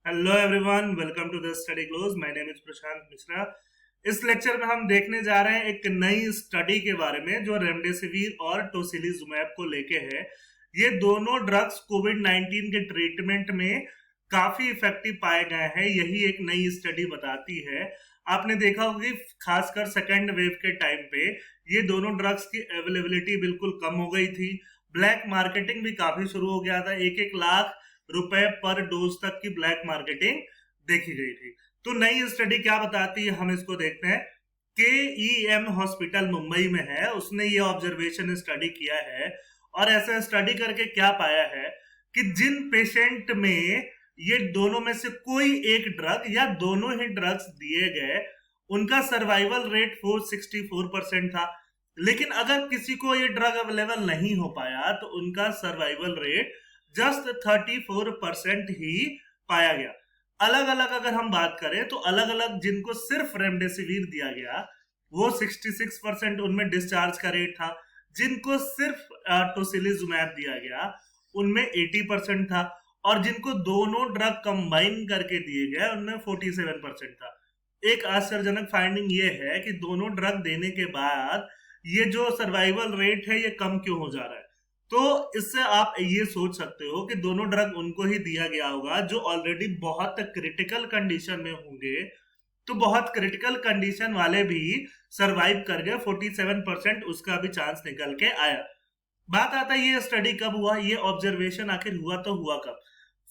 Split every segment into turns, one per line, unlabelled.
Hello everyone, welcome to the study close. My name is Prashant Mishra. इस lecture में हम देखने जा रहे हैं एक नई स्टडी के बारे में जो रेमडेसिविर और टोसिलिजुमैब को लेके है। ये दोनों ड्रग्स कोविड 19 के ट्रीटमेंट में काफी इफेक्टिव पाए गए हैं, यही एक नई स्टडी बताती है। आपने देखा होगा कि खासकर सेकेंड वेव के टाइम पे ये दोनों ड्रग्स की अवेलेबिलिटी बिल्कुल कम हो गई थी। ब्लैक मार्केटिंग भी काफी शुरू हो गया था, 1-1 लाख रुपए पर डोज तक की ब्लैक मार्केटिंग देखी गई थी। तो नई स्टडी क्या बताती है, हम इसको देखते हैं। KEM हॉस्पिटल मुंबई में है, उसने ये ऑब्जर्वेशन स्टडी किया है और ऐसा स्टडी करके क्या पाया है कि जिन पेशेंट में ये दोनों में से कोई एक ड्रग या दोनों ही ड्रग्स दिए गए, उनका सर्वाइवल रेट 464% था। लेकिन अगर किसी को ये ड्रग अवेलेबल नहीं हो पाया तो उनका सर्वाइवल रेट जस्ट 34% ही पाया गया। अलग अलग अगर हम बात करें तो अलग अलग जिनको सिर्फ रेमडेसिविर दिया गया वो 66% उनमें डिस्चार्ज का रेट था। जिनको सिर्फ टोसिलिजुमैब दिया गया उनमें 80% था और जिनको दोनों ड्रग कंबाइन करके दिए गए उनमें 47% था। एक आश्चर्यजनक फाइंडिंग ये है कि दोनों ड्रग देने के बाद ये जो सर्वाइवल रेट है ये कम क्यों हो जा रहा है। तो इससे आप ये सोच सकते हो कि दोनों ड्रग उनको ही दिया गया होगा जो ऑलरेडी बहुत क्रिटिकल कंडीशन में होंगे। तो बहुत क्रिटिकल कंडीशन वाले भी सरवाइव कर गए, 47% उसका भी चांस निकल के आया। बात आता है ये स्टडी कब हुआ, ये ऑब्जर्वेशन आखिर हुआ तो हुआ कब।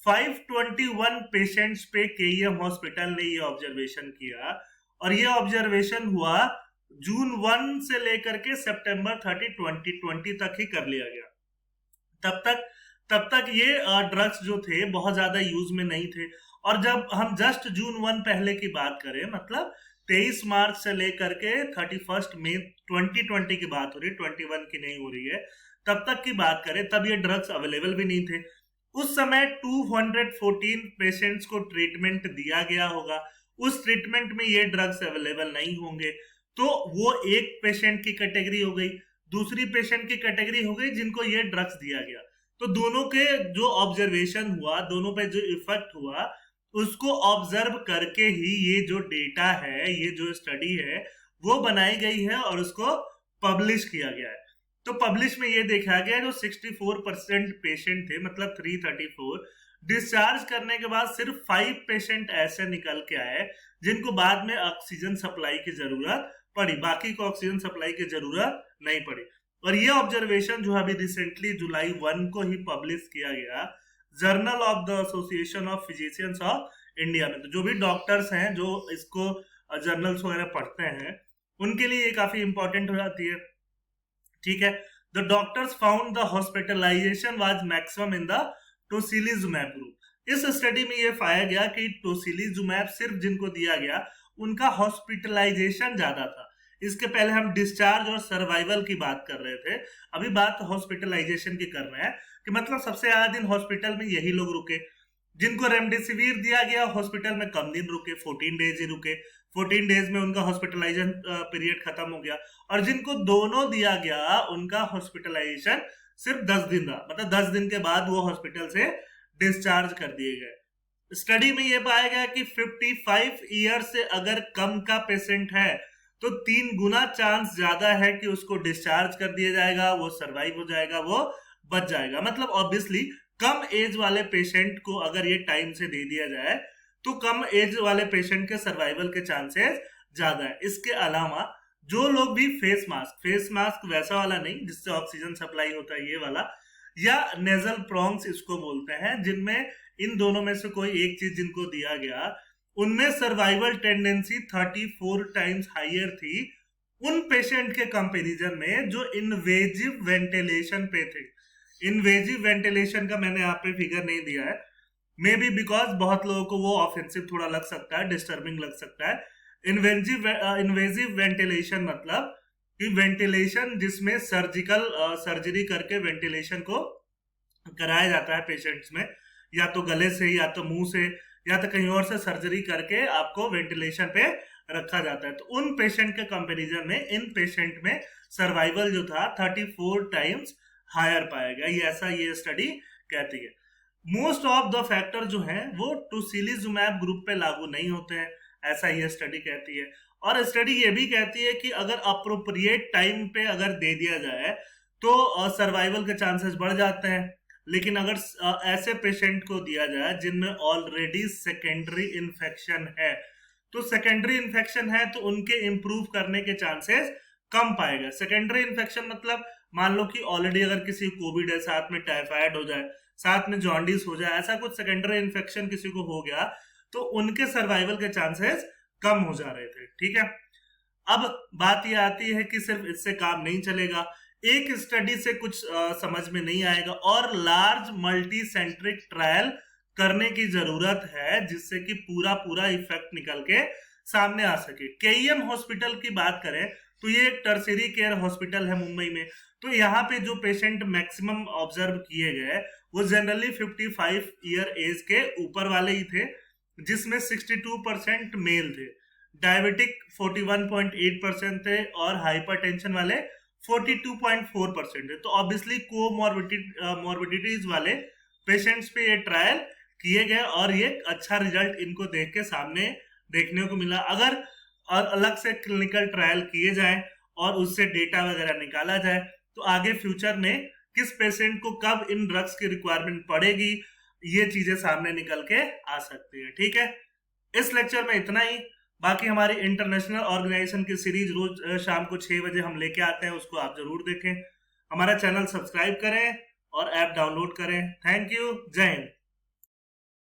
521 पेशेंट्स पे KEM हॉस्पिटल ने ये ऑब्जर्वेशन किया और ये ऑब्जर्वेशन हुआ जून 1 से लेकर के सितंबर 30, 2020 तक ही कर लिया गया। तब तक ये ड्रग्स जो थे बहुत ज्यादा यूज में नहीं थे। और जब हम जस्ट जून 1 पहले की बात करें, मतलब 23 मार्च से लेकर के 31 मई 2020 की बात हो रही है, 21 की नहीं हो रही है, तब तक की बात करें तब ये ड्रग्स अवेलेबल भी नहीं थे। उस समय 214 पेशेंट्स को ट्रीटमेंट दिया गया होगा। उस ट्रीटमेंट में ये ड्रग्स अवेलेबल नहीं होंगे तो वो एक पेशेंट की कैटेगरी हो गई, दूसरी पेशेंट की कैटेगरी हो गई जिनको ये ड्रग्स दिया गया। तो दोनों के जो ऑब्जर्वेशन हुआ, दोनों पे जो इफेक्ट हुआ, उसको ऑब्जर्व करके ही ये जो डेटा है, ये जो स्टडी है वो बनाई गई है और उसको पब्लिश किया गया है। तो पब्लिश में ये देखा गया जो 64% पेशेंट थे, मतलब 334, डिस्चार्ज करने के बाद सिर्फ 5 पेशेंट ऐसे निकल के आए जिनको बाद में ऑक्सीजन सप्लाई की जरूरत पड़ी, बाकी को ऑक्सीजन सप्लाई की जरूरत नहीं पड़ी। और ये ऑब्जर्वेशन जो अभी रिसेंटली जुलाई 1 को ही पब्लिश किया गया journal of the association of physicians of India में। तो जो भी डॉक्टर्स हैं जो इसको जर्नल्स वगैरह पढ़ते हैं उनके लिए ये काफी इंपॉर्टेंट हो जाती है। ठीक है, the doctors found the hospitalisation was maximum in the tocilizumab group. इस स्टडी में ये पाया गया कि टोसिलिजुमैब सिर्फ जिनको दिया गया उनका हॉस्पिटलाइजेशन ज्यादा था। इसके पहले हम डिस्चार्ज और सर्वाइवल की बात कर रहे थे, अभी बात हॉस्पिटलाइजेशन की कर रहे हैं कि मतलब सबसे ज्यादा दिन हॉस्पिटल में यही लोग रुके। जिनको रेमडेसिविर दिया गया हॉस्पिटल में कम दिन रुके, 14 डेज ही रुके। 14 डेज में उनका हॉस्पिटलाइजेशन पीरियड खत्म हो गया। और जिनको दोनों दिया गया उनका हॉस्पिटलाइजेशन सिर्फ 10 दिन रहा, मतलब 10 दिन के बाद वो हॉस्पिटल से डिस्चार्ज कर दिए गए। स्टडी में ये पाया गया कि 55 ईयर से अगर कम का पेशेंट है तो 3 गुना चांस ज्यादा है कि उसको डिस्चार्ज कर दिया जाएगा, वो सरवाइव हो जाएगा, वो बच जाएगा। मतलब ऑब्वियसली कम एज वाले पेशेंट को अगर ये टाइम से दे दिया जाए तो कम एज वाले पेशेंट के सर्वाइवल के चांसेस ज्यादा है। इसके अलावा जो लोग भी फेस मास्क वैसा वाला नहीं जिससे ऑक्सीजन सप्लाई होता है, ये वाला, या नेजल प्रॉन्ग्स इसको बोलते हैं, जिनमें इन दोनों में से कोई एक चीज जिनको दिया गया उनमें सर्वाइवल टेंडेंसी 34 टाइम्स हायर थी उन पेशेंट के कंपैरिजन में जो इन्वेजिव वेंटिलेशन पे थे। इन्वेजिव वेंटिलेशन का मैंने यहाँ पे फिगर नहीं दिया है, मे बी बिकॉज बहुत लोगों को वो ऑफेंसिव थोड़ा लग सकता है, डिस्टर्बिंग लग सकता है। इन्वेजिव वेंटिलेशन मतलब कि वेंटिलेशन जिसमें सर्जरी करके वेंटिलेशन को कराया जाता है पेशेंट्स में, या तो गले से या तो मुंह से या तो कहीं और से सर्जरी करके आपको वेंटिलेशन पे रखा जाता है। तो उन पेशेंट के कंपैरिजन में इन पेशेंट में सर्वाइवल जो था 34 टाइम्स हायर पाया गया, ये ऐसा ये स्टडी कहती है। मोस्ट ऑफ द फैक्टर जो है वो टोसिलिजुमैब ग्रुप पे लागू नहीं होते हैं, ऐसा ये स्टडी कहती है। और स्टडी ये भी कहती है कि अगर अप्रोप्रिएट टाइम पे अगर दे दिया जाए तो सर्वाइवल के चांसेस बढ़ जाते हैं। लेकिन अगर ऐसे पेशेंट को दिया जाए जिनमें ऑलरेडी सेकेंडरी इन्फेक्शन है, तो सेकेंडरी इन्फेक्शन है तो उनके इम्प्रूव करने के चांसेस कम पाएगा। सेकेंडरी इन्फेक्शन मतलब मान लो कि ऑलरेडी अगर किसी को कोविड है, साथ में टाइफाइड हो जाए, साथ में जॉन्डिस हो जाए, ऐसा कुछ सेकेंडरी इन्फेक्शन किसी को हो गया तो उनके सर्वाइवल के चांसेस कम हो जा रहे थे। ठीक है, अब बात ये आती है कि सिर्फ इससे काम नहीं चलेगा, एक स्टडी से कुछ समझ में नहीं आएगा और लार्ज मल्टी सेंट्रिक ट्रायल करने की जरूरत है जिससे कि पूरा पूरा इफेक्ट निकल के सामने आ सके। केईएम हॉस्पिटल की बात करें तो ये एक टर्सरी केयर हॉस्पिटल है मुंबई में। तो यहाँ पे जो पेशेंट मैक्सिमम ऑब्जर्व किए गए वो जनरली 55 ईयर एज के ऊपर वाले ही थे, जिसमें 62% मेल थे, डायबिटिक 41.8% थे और हाइपरटेंशन वाले 42.4% थे। तो ऑब्वियसली कोमॉर्बिडिटीज वाले पेशेंट्स पे ये ट्रायल किए गए और ये अच्छा रिजल्ट इनको देख के सामने देखने को मिला। अगर और अलग से क्लिनिकल ट्रायल किए जाए और उससे डेटा वगैरह निकाला जाए तो आगे फ्यूचर में किस पेशेंट को कब इन ड्रग्स की रिक्वायरमेंट पड़ेगी ये चीजें सामने निकल के आ सकती है। ठीक है, इस लेक्चर में इतना ही। बाकी हमारी इंटरनेशनल ऑर्गेनाइजेशन की सीरीज रोज शाम को 6 बजे हम लेके आते हैं, उसको आप जरूर देखें। हमारा चैनल सब्सक्राइब करें और ऐप डाउनलोड करें। थैंक यू, जय हिंद।